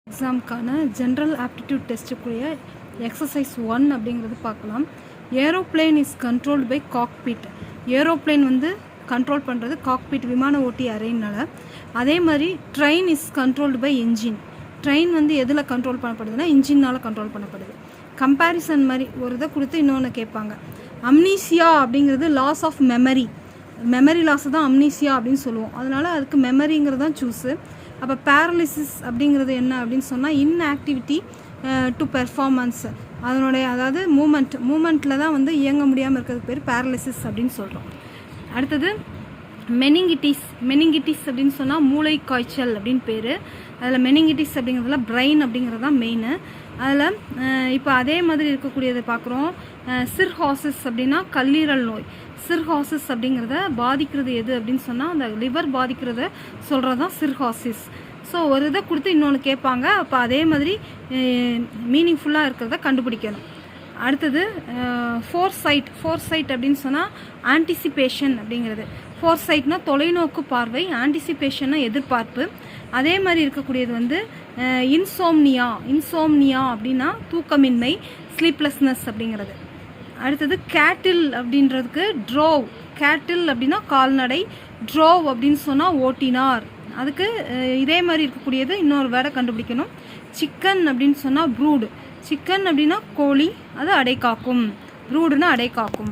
எக்ஸாமுக்கான general aptitude டெஸ்ட்டுக்குரிய exercise 1 அப்படிங்கிறது பார்க்கலாம். Aeroplane is controlled by cockpit. Aeroplane வந்து கண்ட்ரோல் பண்ணுறது காக்பிட் விமான ஓட்டி அறையினால. அதே மாதிரி train is controlled by engine. Train வந்து எதில் கண்ட்ரோல் பண்ணப்படுதுன்னா இன்ஜினால் கண்ட்ரோல் பண்ணப்படுது. கம்பேரிசன் மாதிரி ஒரு இதை கொடுத்து இன்னொன்று கேட்பாங்க. அம்னீசியா அப்படிங்கிறது loss of memory. Memory loss தான் அம்னீசியா அப்படின்னு சொல்லுவோம். அதனால் அதுக்கு மெமரிங்கிறது தான் சூஸு. அப்போ பேரலிசிஸ் அப்படிங்கிறது என்ன அப்படின்னு சொன்னால் இன்ஆக்டிவிட்டி டு பெர்ஃபார்மன்ஸ். அதனுடைய அதாவது மூமெண்ட்டில் தான் வந்து இயங்க முடியாமல் இருக்கிறதுக்கு பேர் பேரலிசிஸ் அப்படின்னு சொல்கிறோம். அடுத்தது மெனிங்கிட்டிஸ் அப்படின்னு சொன்னால் மூளை காய்ச்சல் அப்படின்னு பேர். அதில் மெனிங்கிட்டிஸ் அப்படிங்கிறதுல பிரெயின் அப்படிங்கிறது தான் மெயின். அதில் இப்போ அதே மாதிரி இருக்கக்கூடியதை பார்க்குறோம். சிர்ஹாசிஸ் அப்படின்னா கல்லீரல் நோய். சிர்ஹாசிஸ் அப்படிங்கிறத பாதிக்கிறது எது அப்படின்னு சொன்னால் அந்த லிவர் பாதிக்கிறத சொல்கிறது தான் சிர்ஹாசிஸ். ஸோ ஒரு இதை கொடுத்து இன்னொன்று கேட்பாங்க. அப்போ அதே மாதிரி மீனிங்ஃபுல்லாக இருக்கிறத கண்டுபிடிக்கணும். அடுத்தது ஃபோர்சைட் அப்படின்னு சொன்னால் ஆன்டிசிபேஷன் அப்படிங்கிறது. ஃபோர்சைட்னா தொலைநோக்கு பார்வை, ஆன்டிசிபேஷன்னா எதிர்பார்ப்பு. அதே மாதிரி இருக்கக்கூடியது வந்து இன்சோம்னியா அப்படின்னா தூக்கமின்மை, ஸ்லீப்லெஸ்னஸ் அப்படிங்கிறது. அடுத்தது கேட்டில் அப்படின்றதுக்கு ட்ரோவ். கேட்டில் அப்படின்னா கால்நடை, ட்ரோவ் அப்படின்னு சொன்னால் ஓட்டினார். அதுக்கு இதே மாதிரி இருக்கக்கூடியது இன்னொரு வேர்டை கண்டுபிடிக்கணும். சிக்கன் அப்படின்னு சொன்னால் ப்ரூடு. சிக்கன் அப்படின்னா கோழி, அது அடைக்காக்கும். ப்ரூடுன்னா அடைக்காக்கும்.